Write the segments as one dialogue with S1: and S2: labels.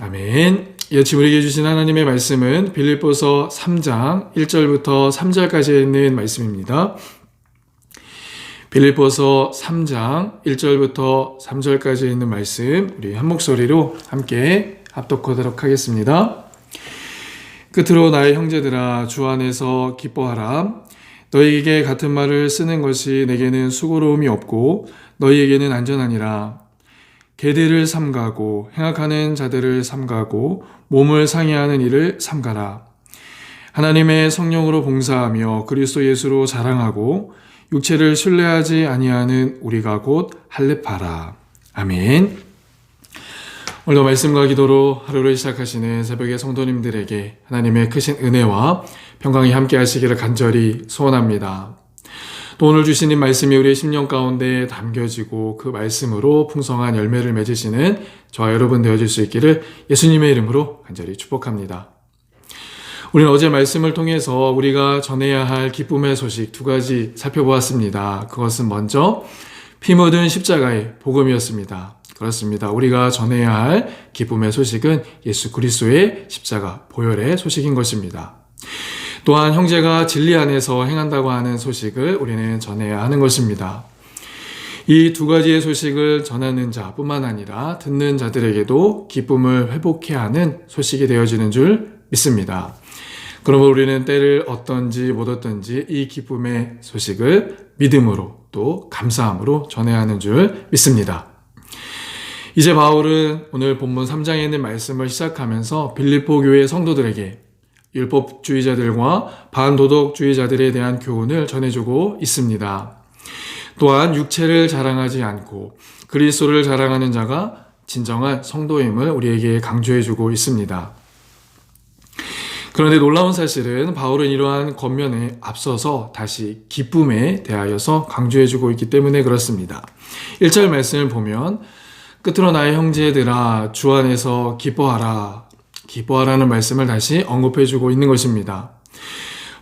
S1: 아멘. 여치 우리에게 주신 하나님의 말씀은 빌립보서 3장 1절부터 3절까지 있는 말씀입니다. 빌립보서 3장 1절부터 3절까지 있는 말씀 우리 한 목소리로 함께 합독하도록 하겠습니다. 끝으로 나의 형제들아 주 안에서 기뻐하라. 너희에게 같은 말을 쓰는 것이 내게는 수고로움이 없고 너희에게는 안전하니라. 계들을 삼가고 행악하는 자들을 삼가고 몸을 상해하는 일을 삼가라. 하나님의 성령으로 봉사하며 그리스도 예수로 자랑하고 육체를 신뢰하지 아니하는 우리가 곧 할례파라. 아멘. 오늘도 말씀과 기도로 하루를 시작하시는 새벽의 성도님들에게 하나님의 크신 은혜와 평강이 함께 하시기를 간절히 소원합니다. 또 오늘 주시는 말씀이 우리의 심령 가운데 담겨지고 그 말씀으로 풍성한 열매를 맺으시는 저와 여러분 되어질 수 있기를 예수님의 이름으로 간절히 축복합니다. 우리는 어제 말씀을 통해서 우리가 전해야 할 기쁨의 소식 두 가지 살펴보았습니다. 그것은 먼저 피 묻은 십자가의 복음이었습니다. 그렇습니다. 우리가 전해야 할 기쁨의 소식은 예수 그리스도의 십자가 보혈의 소식인 것입니다. 또한 형제가 진리 안에서 행한다고 하는 소식을 우리는 전해야 하는 것입니다. 이 두 가지의 소식을 전하는 자뿐만 아니라 듣는 자들에게도 기쁨을 회복케 하는 소식이 되어지는 줄 믿습니다. 그러므로 우리는 때를 얻든지 못 얻든지 이 기쁨의 소식을 믿음으로 또 감사함으로 전해야 하는 줄 믿습니다. 이제 바울은 오늘 본문 3장에 있는 말씀을 시작하면서 빌립보 교회 성도들에게 율법주의자들과 반도덕주의자들에 대한 교훈을 전해주고 있습니다. 또한 육체를 자랑하지 않고 그리스도를 자랑하는 자가 진정한 성도임을 우리에게 강조해주고 있습니다. 그런데 놀라운 사실은 바울은 이러한 겉면에 앞서서 다시 기쁨에 대하여서 강조해주고 있기 때문에 그렇습니다. 1절 말씀을 보면 끝으로 나의 형제들아 주 안에서 기뻐하라. 기뻐하라는 말씀을 다시 언급해주고 있는 것입니다.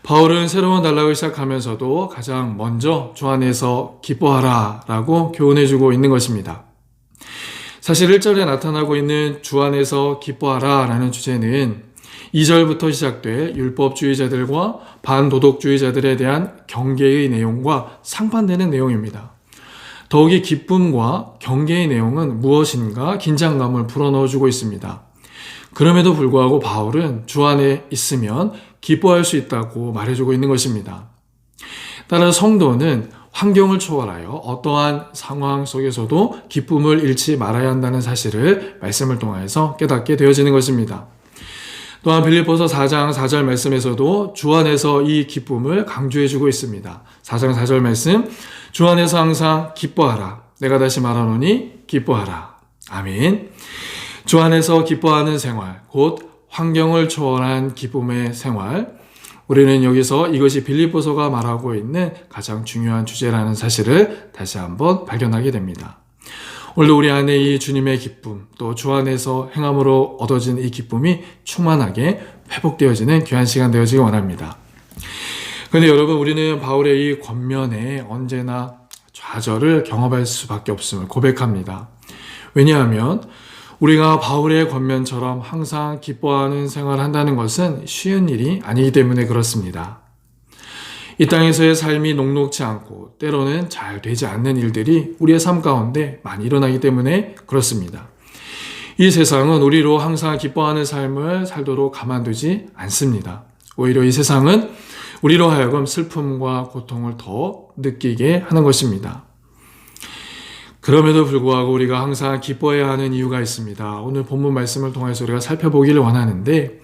S1: 바울은 새로운 단락을 시작하면서도 가장 먼저 주 안에서 기뻐하라 라고 교훈해주고 있는 것입니다. 사실 1절에 나타나고 있는 주 안에서 기뻐하라 라는 주제는 2절부터 시작될 율법주의자들과 반도덕주의자들에 대한 경계의 내용과 상반되는 내용입니다. 더욱이 기쁨과 경계의 내용은 무엇인가 긴장감을 불어넣어주고 있습니다. 그럼에도 불구하고 바울은 주 안에 있으면 기뻐할 수 있다고 말해주고 있는 것입니다. 따라서 성도는 환경을 초월하여 어떠한 상황 속에서도 기쁨을 잃지 말아야 한다는 사실을 말씀을 통해서 깨닫게 되어지는 것입니다. 또한 빌립보서 4장 4절 말씀에서도 주 안에서 이 기쁨을 강조해주고 있습니다. 4장 4절 말씀, 주 안에서 항상 기뻐하라. 내가 다시 말하노니 기뻐하라. 아멘. 주 안에서 기뻐하는 생활, 곧 환경을 초월한 기쁨의 생활. 우리는 여기서 이것이 빌립보서가 말하고 있는 가장 중요한 주제라는 사실을 다시 한번 발견하게 됩니다. 오늘도 우리 안에 이 주님의 기쁨, 또 주 안에서 행함으로 얻어진 이 기쁨이 충만하게 회복되어지는 귀한 시간 되어지기 원합니다. 그런데 여러분, 우리는 바울의 이 겉면에 언제나 좌절을 경험할 수밖에 없음을 고백합니다. 왜냐하면 우리가 바울의 겉면처럼 항상 기뻐하는 생활을 한다는 것은 쉬운 일이 아니기 때문에 그렇습니다. 이 땅에서의 삶이 녹록지 않고 때로는 잘 되지 않는 일들이 우리의 삶 가운데 많이 일어나기 때문에 그렇습니다. 이 세상은 우리로 항상 기뻐하는 삶을 살도록 가만두지 않습니다. 오히려 이 세상은 우리로 하여금 슬픔과 고통을 더 느끼게 하는 것입니다. 그럼에도 불구하고 우리가 항상 기뻐해야 하는 이유가 있습니다. 오늘 본문 말씀을 통해서 우리가 살펴보기를 원하는데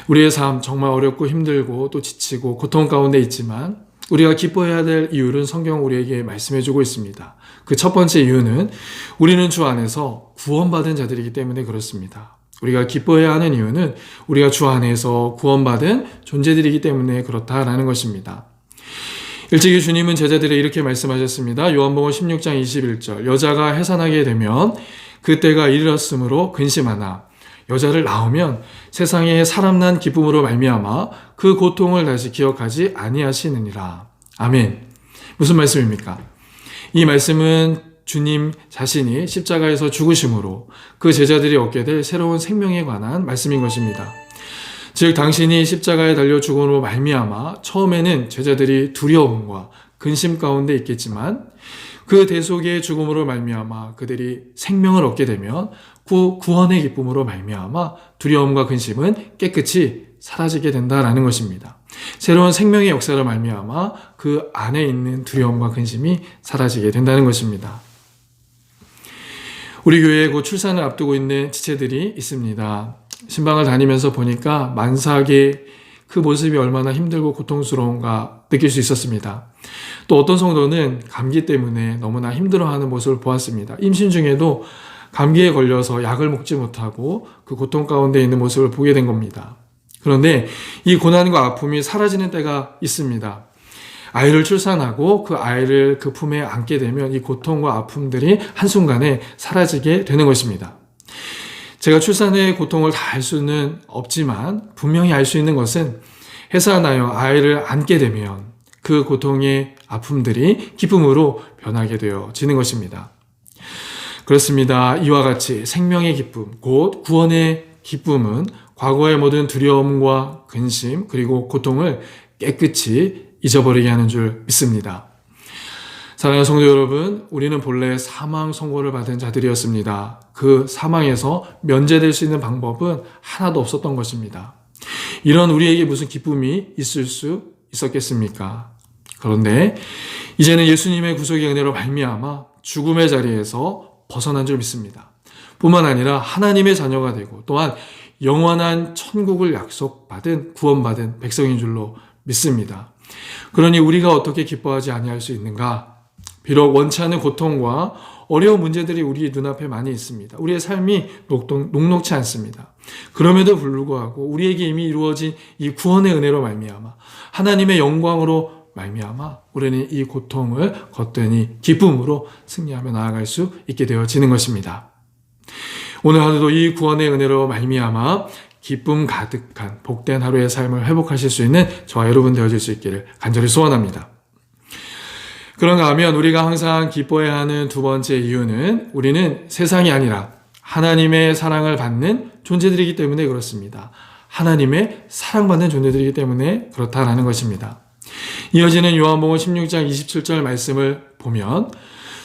S1: 우리의 삶 정말 어렵고 힘들고 또 지치고 고통 가운데 있지만 우리가 기뻐해야 될 이유는 성경 우리에게 말씀해주고 있습니다. 그 첫 번째 이유는 우리는 주 안에서 구원받은 자들이기 때문에 그렇습니다. 우리가 기뻐해야 하는 이유는 우리가 주 안에서 구원받은 존재들이기 때문에 그렇다라는 것입니다. 일찍이 주님은 제자들에게 이렇게 말씀하셨습니다. 요한복음 16장 21절 여자가 해산하게 되면 그때가 이르렀으므로 근심하나 여자를 낳으면 세상에 사람 난 기쁨으로 말미암아 그 고통을 다시 기억하지 아니하시느니라. 아멘. 무슨 말씀입니까? 이 말씀은 주님 자신이 십자가에서 죽으심으로 그 제자들이 얻게 될 새로운 생명에 관한 말씀인 것입니다. 즉 당신이 십자가에 달려 죽음으로 말미암아 처음에는 제자들이 두려움과 근심 가운데 있겠지만 그 대속의 죽음으로 말미암아 그들이 생명을 얻게 되면 구원의 기쁨으로 말미암아 두려움과 근심은 깨끗이 사라지게 된다라는 것입니다. 새로운 생명의 역사로 말미암아 그 안에 있는 두려움과 근심이 사라지게 된다는 것입니다. 우리 교회에 곧 출산을 앞두고 있는 지체들이 있습니다. 신방을 다니면서 보니까 만삭의 그 모습이 얼마나 힘들고 고통스러운가 느낄 수 있었습니다. 또 어떤 성도는 감기 때문에 너무나 힘들어하는 모습을 보았습니다. 임신 중에도 감기에 걸려서 약을 먹지 못하고 그 고통 가운데 있는 모습을 보게 된 겁니다. 그런데 이 고난과 아픔이 사라지는 때가 있습니다. 아이를 출산하고 그 아이를 그 품에 안게 되면 이 고통과 아픔들이 한순간에 사라지게 되는 것입니다. 제가 출산의 고통을 다 알 수는 없지만 분명히 알 수 있는 것은 해산하여 아이를 안게 되면 그 고통의 아픔들이 기쁨으로 변하게 되어지는 것입니다. 그렇습니다. 이와 같이 생명의 기쁨, 곧 구원의 기쁨은 과거의 모든 두려움과 근심 그리고 고통을 깨끗이 잊어버리게 하는 줄 믿습니다. 사랑하는 성도 여러분, 우리는 본래 사망 선고를 받은 자들이었습니다. 그 사망에서 면제될 수 있는 방법은 하나도 없었던 것입니다. 이런 우리에게 무슨 기쁨이 있을 수 있었겠습니까? 그런데 이제는 예수님의 구속의 은혜로 말미암아 죽음의 자리에서 벗어난 줄 믿습니다. 뿐만 아니라 하나님의 자녀가 되고 또한 영원한 천국을 약속받은 구원받은 백성인 줄로 믿습니다. 그러니 우리가 어떻게 기뻐하지 아니할 수 있는가? 비록 원치 않는 고통과 어려운 문제들이 우리 눈앞에 많이 있습니다. 우리의 삶이 녹록치 않습니다. 그럼에도 불구하고 우리에게 이미 이루어진 이 구원의 은혜로 말미암아 하나님의 영광으로 말미암아 우리는 이 고통을 거뜬히 기쁨으로 승리하며 나아갈 수 있게 되어지는 것입니다. 오늘 하루도 이 구원의 은혜로 말미암아 기쁨 가득한 복된 하루의 삶을 회복하실 수 있는 저와 여러분 되어질 수 있기를 간절히 소원합니다. 그런가 하면 우리가 항상 기뻐해야 하는 두 번째 이유는 우리는 세상이 아니라 하나님의 사랑을 받는 존재들이기 때문에 그렇습니다. 하나님의 사랑받는 존재들이기 때문에 그렇다라는 것입니다. 이어지는 요한복음 16장 27절 말씀을 보면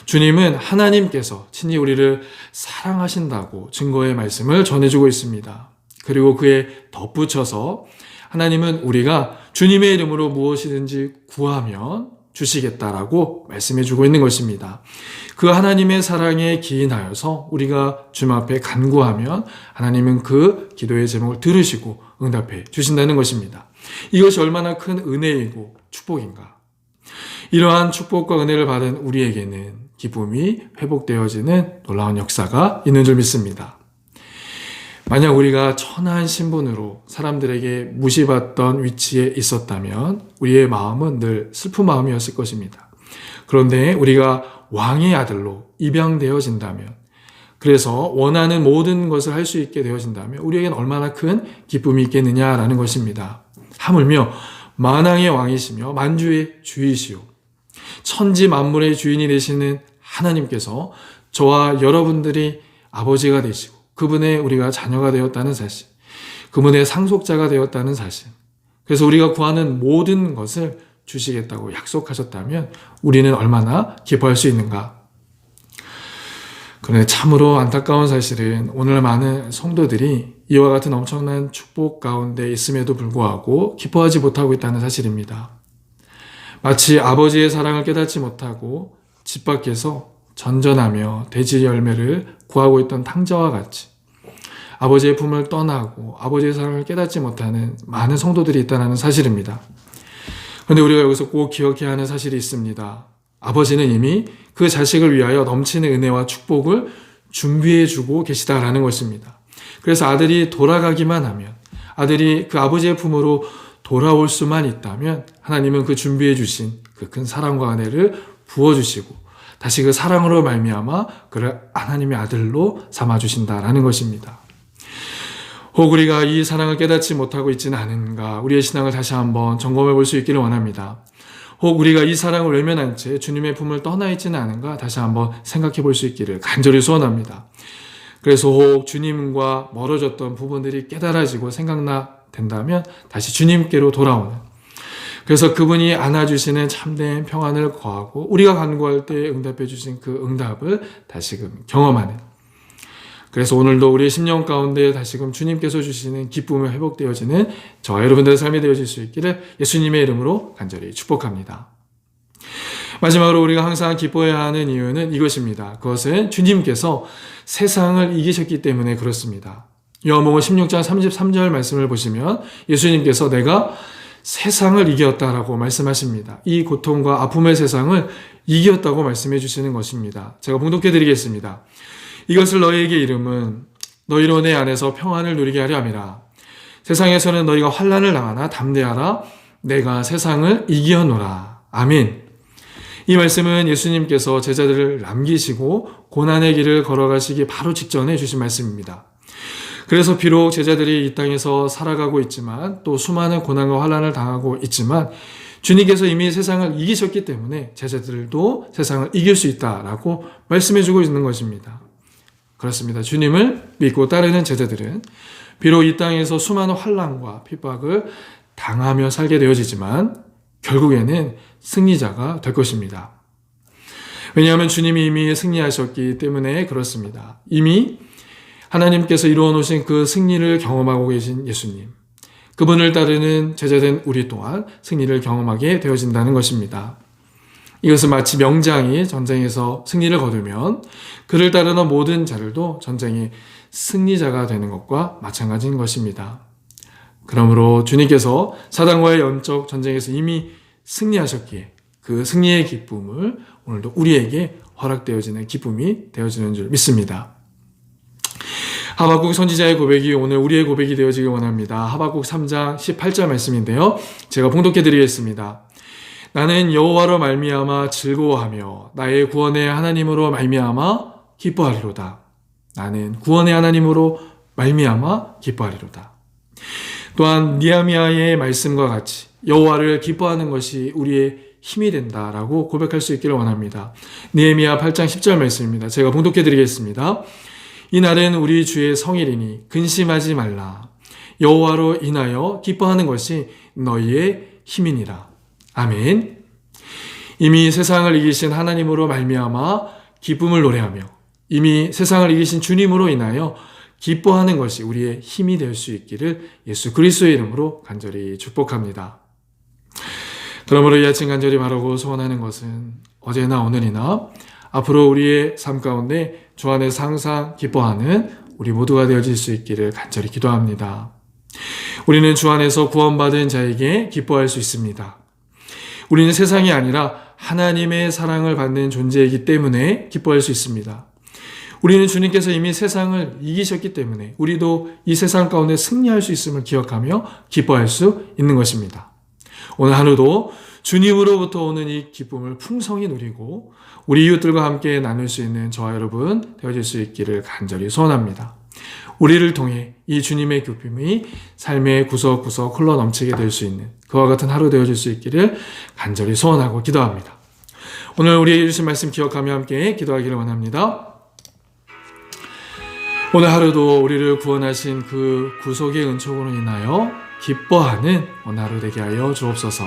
S1: 주님은 하나님께서 친히 우리를 사랑하신다고 증거의 말씀을 전해주고 있습니다. 그리고 그에 덧붙여서 하나님은 우리가 주님의 이름으로 무엇이든지 구하면 주시겠다라고 말씀해주고 있는 것입니다. 그 하나님의 사랑에 기인하여서 우리가 주님 앞에 간구하면 하나님은 그 기도의 제목을 들으시고 응답해 주신다는 것입니다. 이것이 얼마나 큰 은혜이고 축복인가. 이러한 축복과 은혜를 받은 우리에게는 기쁨이 회복되어지는 놀라운 역사가 있는 줄 믿습니다. 만약 우리가 천한 신분으로 사람들에게 무시받던 위치에 있었다면 우리의 마음은 늘 슬픈 마음이었을 것입니다. 그런데 우리가 왕의 아들로 입양되어진다면, 그래서 원하는 모든 것을 할 수 있게 되어진다면 우리에게는 얼마나 큰 기쁨이 있겠느냐라는 것입니다. 하물며 만왕의 왕이시며 만주의 주이시오 천지 만물의 주인이 되시는 하나님께서 저와 여러분들이 아버지가 되시고 그분의 우리가 자녀가 되었다는 사실, 그분의 상속자가 되었다는 사실, 그래서 우리가 구하는 모든 것을 주시겠다고 약속하셨다면 우리는 얼마나 기뻐할 수 있는가. 그런데 참으로 안타까운 사실은 오늘 많은 성도들이 이와 같은 엄청난 축복 가운데 있음에도 불구하고 기뻐하지 못하고 있다는 사실입니다. 마치 아버지의 사랑을 깨닫지 못하고 집 밖에서 전전하며 돼지 열매를 구하고 있던 탕자와 같이 아버지의 품을 떠나고 아버지의 사랑을 깨닫지 못하는 많은 성도들이 있다는 사실입니다. 그런데 우리가 여기서 꼭 기억해야 하는 사실이 있습니다. 아버지는 이미 그 자식을 위하여 넘치는 은혜와 축복을 준비해주고 계시다라는 것입니다. 그래서 아들이 돌아가기만 하면, 아들이 그 아버지의 품으로 돌아올 수만 있다면 하나님은 그 준비해 주신 그 큰 사랑과 은혜를 부어주시고 다시 그 사랑으로 말미암아 그를 하나님의 아들로 삼아주신다라는 것입니다. 혹 우리가 이 사랑을 깨닫지 못하고 있지는 않은가, 우리의 신앙을 다시 한번 점검해 볼 수 있기를 원합니다. 혹 우리가 이 사랑을 외면한 채 주님의 품을 떠나 있지는 않은가 다시 한번 생각해 볼 수 있기를 간절히 소원합니다. 그래서 혹 주님과 멀어졌던 부분들이 깨달아지고 생각나 된다면 다시 주님께로 돌아오는, 그래서 그분이 안아주시는 참된 평안을 거하고 우리가 간구할 때 응답해 주신 그 응답을 다시금 경험하는, 그래서 오늘도 우리의 심령 가운데 다시금 주님께서 주시는 기쁨이 회복되어지는 저와 여러분들의 삶이 되어질 수 있기를 예수님의 이름으로 간절히 축복합니다. 마지막으로 우리가 항상 기뻐해야 하는 이유는 이것입니다. 그것은 주님께서 세상을 이기셨기 때문에 그렇습니다. 요한복음 16장 33절 말씀을 보시면 예수님께서 내가 세상을 이겼다라고 말씀하십니다. 이 고통과 아픔의 세상을 이겼다고 말씀해 주시는 것입니다. 제가 봉독해 드리겠습니다. 이것을 너희에게 이름은 너희로 내 안에서 평안을 누리게 하려 함이라. 세상에서는 너희가 환난을 당하나 담대하라. 내가 세상을 이기었노라. 아멘. 이 말씀은 예수님께서 제자들을 남기시고 고난의 길을 걸어가시기 바로 직전에 주신 말씀입니다. 그래서 비록 제자들이 이 땅에서 살아가고 있지만 또 수많은 고난과 환난을 당하고 있지만 주님께서 이미 세상을 이기셨기 때문에 제자들도 세상을 이길 수 있다라고 말씀해주고 있는 것입니다. 그렇습니다. 주님을 믿고 따르는 제자들은 비록 이 땅에서 수많은 환난과 핍박을 당하며 살게 되어지지만 결국에는 승리자가 될 것입니다. 왜냐하면 주님이 이미 승리하셨기 때문에 그렇습니다. 이미 하나님께서 이루어 놓으신 그 승리를 경험하고 계신 예수님, 그분을 따르는 제자된 우리 또한 승리를 경험하게 되어진다는 것입니다. 이것은 마치 명장이 전쟁에서 승리를 거두면 그를 따르는 모든 자들도 전쟁의 승리자가 되는 것과 마찬가지인 것입니다. 그러므로 주님께서 사단과의 영적 전쟁에서 이미 승리하셨기에 그 승리의 기쁨을 오늘도 우리에게 허락되어지는 기쁨이 되어지는 줄 믿습니다. 하박국 선지자의 고백이 오늘 우리의 고백이 되어지길 원합니다. 하박국 3장 18절 말씀인데요. 제가 봉독해 드리겠습니다. 나는 여호와로 말미암아 즐거워하며 나의 구원의 하나님으로 말미암아 기뻐하리로다. 나는 구원의 하나님으로 말미암아 기뻐하리로다. 또한 느헤미야의 말씀과 같이 여호와를 기뻐하는 것이 우리의 힘이 된다라고 고백할 수 있기를 원합니다. 느헤미야 8장 10절 말씀입니다. 제가 봉독해 드리겠습니다. 이날은 우리 주의 성일이니 근심하지 말라. 여호와로 인하여 기뻐하는 것이 너희의 힘이니라. 아멘. 이미 세상을 이기신 하나님으로 말미암아 기쁨을 노래하며 이미 세상을 이기신 주님으로 인하여 기뻐하는 것이 우리의 힘이 될 수 있기를 예수 그리스도의 이름으로 간절히 축복합니다. 그러므로 이 아침 간절히 바라고 소원하는 것은 어제나 오늘이나 앞으로 우리의 삶 가운데 주 안에서 항상 기뻐하는 우리 모두가 되어질 수 있기를 간절히 기도합니다. 우리는 주 안에서 구원받은 자에게 기뻐할 수 있습니다. 우리는 세상이 아니라 하나님의 사랑을 받는 존재이기 때문에 기뻐할 수 있습니다. 우리는 주님께서 이미 세상을 이기셨기 때문에 우리도 이 세상 가운데 승리할 수 있음을 기억하며 기뻐할 수 있는 것입니다. 오늘 하루도 주님으로부터 오는 이 기쁨을 풍성히 누리고 우리 이웃들과 함께 나눌 수 있는 저와 여러분 되어질 수 있기를 간절히 소원합니다. 우리를 통해 이 주님의 기쁨이 삶의 구석구석 흘러넘치게 될 수 있는 그와 같은 하루 되어질 수 있기를 간절히 소원하고 기도합니다. 오늘 우리의 주신 말씀 기억하며 함께 기도하기를 원합니다. 오늘 하루도 우리를 구원하신 그 구속의 은총으로 인하여 기뻐하는 오늘 하루 되게 하여 주옵소서.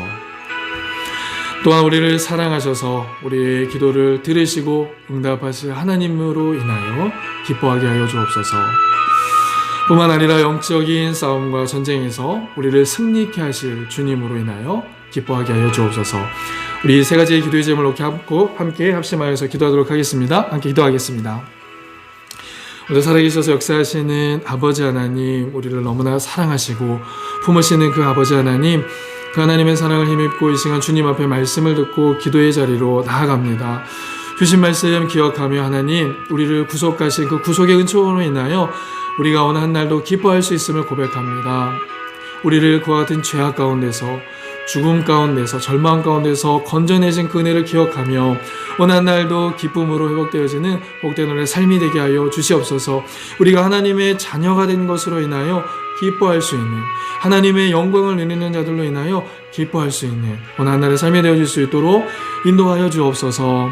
S1: 또한 우리를 사랑하셔서 우리의 기도를 들으시고 응답하실 하나님으로 인하여 기뻐하게 하여 주옵소서. 뿐만 아니라 영적인 싸움과 전쟁에서 우리를 승리케 하실 주님으로 인하여 기뻐하게 하여 주옵소서. 우리 세 가지의 기도의 제목을 놓고 함께 합심하여서 기도하도록 하겠습니다. 함께 기도하겠습니다. 오늘 살아계셔서 역사하시는 아버지 하나님, 우리를 너무나 사랑하시고 품으시는 그 아버지 하나님, 그 하나님의 사랑을 힘입고 이 시간 주님 앞에 말씀을 듣고 기도의 자리로 나아갑니다. 주신 말씀 기억하며 하나님, 우리를 구속하신 그 구속의 은총으로 인하여 우리가 오늘 한 날도 기뻐할 수 있음을 고백합니다. 우리를 그와 같은 죄악 가운데서, 죽음 가운데서, 절망 가운데서 건져내신 그 은혜를 기억하며 오늘 한 날도 기쁨으로 회복되어지는 복된 오늘의 삶이 되게 하여 주시옵소서. 우리가 하나님의 자녀가 된 것으로 인하여 기뻐할 수 있는, 하나님의 영광을 누리는 자들로 인하여 기뻐할 수 있는 고난날의 삶이 되어질 수 있도록 인도하여 주옵소서.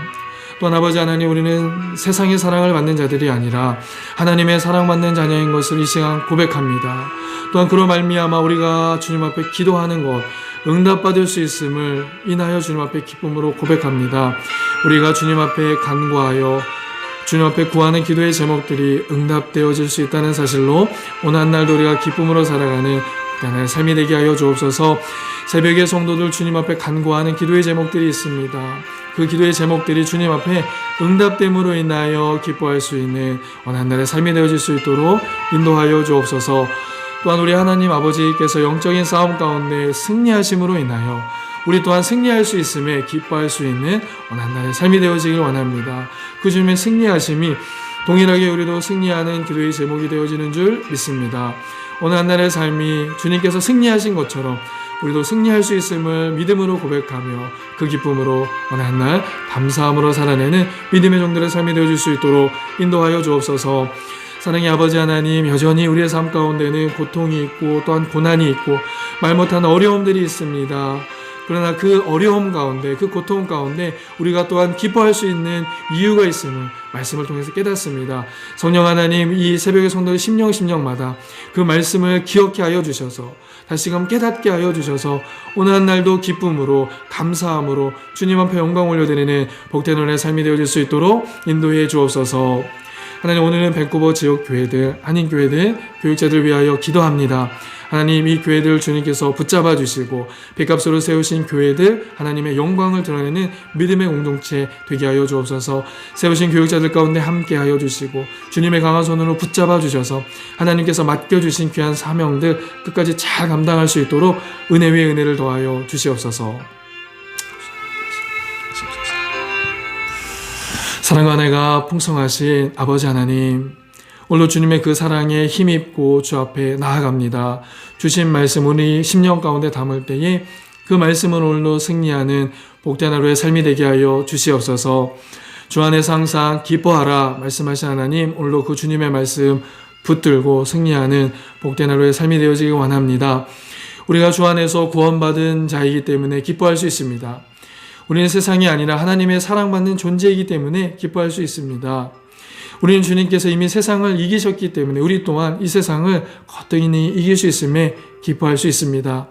S1: 또한 아버지 하나님, 우리는 세상의 사랑을 받는 자들이 아니라 하나님의 사랑받는 자녀인 것을 이 시간 고백합니다. 또한 그로 말미암아 우리가 주님 앞에 기도하는 것 응답받을 수 있음을 인하여 주님 앞에 기쁨으로 고백합니다. 우리가 주님 앞에 간구하여 주님 앞에 구하는 기도의 제목들이 응답되어질 수 있다는 사실로 오늘 한 날도 우리가 기쁨으로 살아가는 그날의 삶이 되게 하여 주옵소서. 새벽에 성도들 주님 앞에 간구하는 기도의 제목들이 있습니다. 그 기도의 제목들이 주님 앞에 응답됨으로 인하여 기뻐할 수 있는 오늘 한 날의 삶이 되어질 수 있도록 인도하여 주옵소서. 또한 우리 하나님 아버지께서 영적인 싸움 가운데 승리하심으로 인하여 우리 또한 승리할 수 있음에 기뻐할 수 있는 오늘 한 날의 삶이 되어지길 원합니다. 그 주님의 승리하심이 동일하게 우리도 승리하는 기도의 제목이 되어지는 줄 믿습니다. 오늘 한 날의 삶이 주님께서 승리하신 것처럼 우리도 승리할 수 있음을 믿음으로 고백하며 그 기쁨으로 오늘 한 날 감사함으로 살아내는 믿음의 종들의 삶이 되어질 수 있도록 인도하여 주옵소서. 사랑의 아버지 하나님, 여전히 우리의 삶 가운데는 고통이 있고 또한 고난이 있고 말 못하는 어려움들이 있습니다. 그러나 그 어려움 가운데, 그 고통 가운데 우리가 또한 기뻐할 수 있는 이유가 있음을 말씀을 통해서 깨닫습니다. 성령 하나님, 이 새벽의 성도의 심령마다 그 말씀을 기억케 하여 주셔서 다시금 깨닫게 하여 주셔서 오늘 한 날도 기쁨으로 감사함으로 주님 앞에 영광 올려드리는 복된 은혜의 삶이 되어질 수 있도록 인도해 주옵소서. 하나님, 오늘은 밴쿠버 지역 교회들, 한인교회들, 교육자들 위하여 기도합니다. 하나님, 이 교회들 주님께서 붙잡아 주시고 빚값으로 세우신 교회들 하나님의 영광을 드러내는 믿음의 공동체 되게 하여 주옵소서. 세우신 교육자들 가운데 함께 하여 주시고 주님의 강한 손으로 붙잡아 주셔서 하나님께서 맡겨주신 귀한 사명들 끝까지 잘 감당할 수 있도록 은혜 위에 은혜를 더하여 주시옵소서. 사랑과 은혜가 풍성하신 아버지 하나님, 오늘도 주님의 그 사랑에 힘입고 주 앞에 나아갑니다. 주신 말씀 우리 심령 가운데 담을 때에 그 말씀은 오늘도 승리하는 복된 하루의 삶이 되게 하여 주시옵소서. 주 안에서 항상 기뻐하라 말씀하신 하나님, 오늘도 그 주님의 말씀 붙들고 승리하는 복된 하루의 삶이 되어지기 원합니다. 우리가 주 안에서 구원받은 자이기 때문에 기뻐할 수 있습니다. 우리는 세상이 아니라 하나님의 사랑받는 존재이기 때문에 기뻐할 수 있습니다. 우리는 주님께서 이미 세상을 이기셨기 때문에 우리 또한 이 세상을 거뜬히 이길 수 있음에 기뻐할 수 있습니다.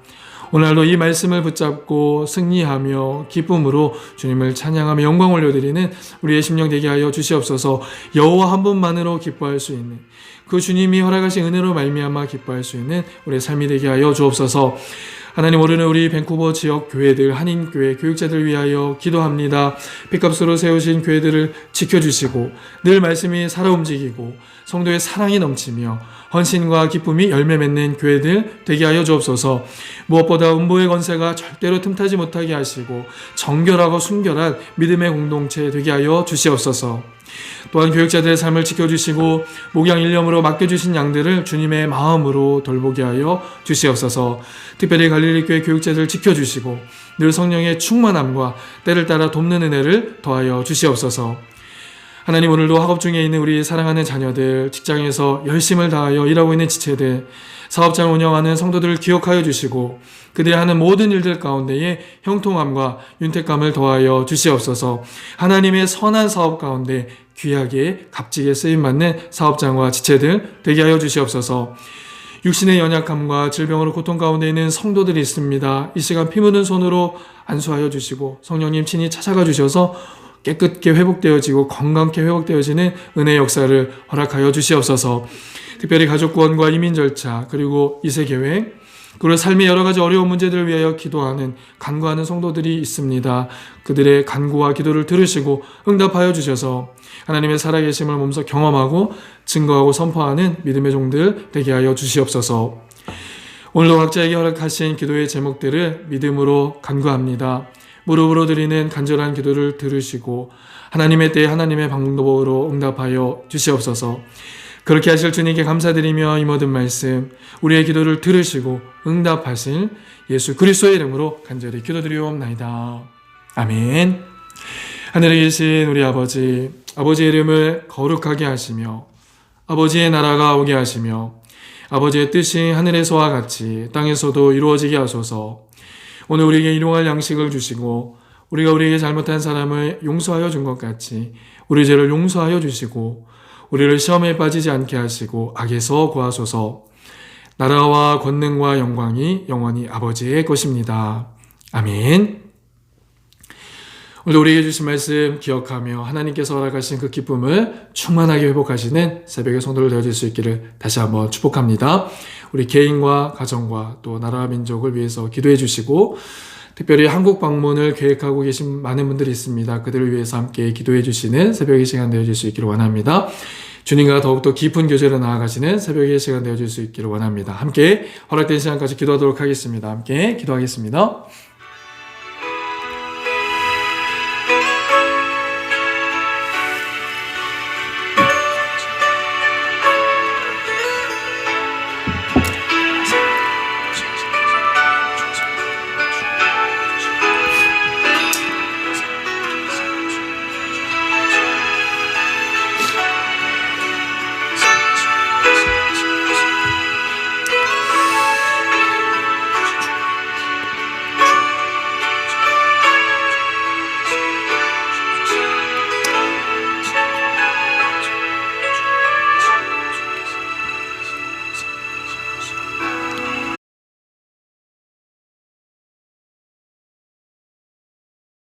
S1: 오늘도 이 말씀을 붙잡고 승리하며 기쁨으로 주님을 찬양하며 영광 올려드리는 우리의 심령 되게 하여 주시옵소서. 여호와 한 분만으로 기뻐할 수 있는 그 주님이 허락하신 은혜로 말미암아 기뻐할 수 있는 우리의 삶이 되게 하여 주옵소서. 하나님, 오늘은 우리 밴쿠버 지역 교회들, 한인교회, 교육자들 위하여 기도합니다. 빚값으로 세우신 교회들을 지켜주시고 늘 말씀이 살아 움직이고 성도의 사랑이 넘치며 헌신과 기쁨이 열매 맺는 교회들 되게 하여 주옵소서. 무엇보다 음보의 권세가 절대로 틈타지 못하게 하시고 정결하고 순결한 믿음의 공동체 되게 하여 주시옵소서. 또한 교육자들의 삶을 지켜주시고 목양 일념으로 맡겨주신 양들을 주님의 마음으로 돌보게 하여 주시옵소서. 특별히 갈릴리교회 교육자들을 지켜주시고 늘 성령의 충만함과 때를 따라 돕는 은혜를 더하여 주시옵소서. 하나님, 오늘도 학업 중에 있는 우리 사랑하는 자녀들, 직장에서 열심을 다하여 일하고 있는 지체들, 사업장을 운영하는 성도들을 기억하여 주시고 그들이 하는 모든 일들 가운데에 형통함과 윤택감을 더하여 주시옵소서. 하나님의 선한 사업 가운데 귀하게 값지게 쓰임받는 사업장과 지체들 되게 하여 주시옵소서. 육신의 연약함과 질병으로 고통 가운데 있는 성도들이 있습니다. 이 시간 피 묻은 손으로 안수하여 주시고 성령님 친히 찾아가 주셔서 깨끗게 회복되어지고 건강케 회복되어지는 은혜의 역사를 허락하여 주시옵소서. 특별히 가족 구원과 이민 절차, 그리고 이세 계획, 그리고 삶의 여러 가지 어려운 문제들을 위하여 기도하는, 간구하는 성도들이 있습니다. 그들의 간구와 기도를 들으시고 응답하여 주셔서 하나님의 살아계심을 몸소 경험하고 증거하고 선포하는 믿음의 종들 되게 하여 주시옵소서. 오늘도 각자에게 허락하신 기도의 제목들을 믿음으로 간구합니다. 무릎으로 드리는 간절한 기도를 들으시고 하나님의 때에 하나님의 방법으로 응답하여 주시옵소서. 그렇게 하실 주님께 감사드리며 이 모든 말씀 우리의 기도를 들으시고 응답하실 예수 그리스도의 이름으로 간절히 기도드리옵나이다. 아멘. 하늘에 계신 우리 아버지의 이름을 거룩하게 하시며 아버지의 나라가 오게 하시며 아버지의 뜻이 하늘에서와 같이 땅에서도 이루어지게 하소서. 오늘 우리에게 일용할 양식을 주시고 우리가 우리에게 잘못한 사람을 용서하여 준 것 같이 우리 죄를 용서하여 주시고 우리를 시험에 빠지지 않게 하시고 악에서 구하소서. 나라와 권능과 영광이 영원히 아버지의 것입니다. 아멘. 오늘 우리에게 주신 말씀 기억하며 하나님께서 허락하신 그 기쁨을 충만하게 회복하시는 새벽의 성도들 되어질 수 있기를 다시 한번 축복합니다. 우리 개인과 가정과 또 나라와 민족을 위해서 기도해 주시고 특별히 한국 방문을 계획하고 계신 많은 분들이 있습니다. 그들을 위해서 함께 기도해 주시는 새벽의 시간 되어질 수 있기를 원합니다. 주님과 더욱더 깊은 교제로 나아가시는 새벽의 시간 되어질 수 있기를 원합니다. 함께 허락된 시간까지 기도하도록 하겠습니다. 함께 기도하겠습니다.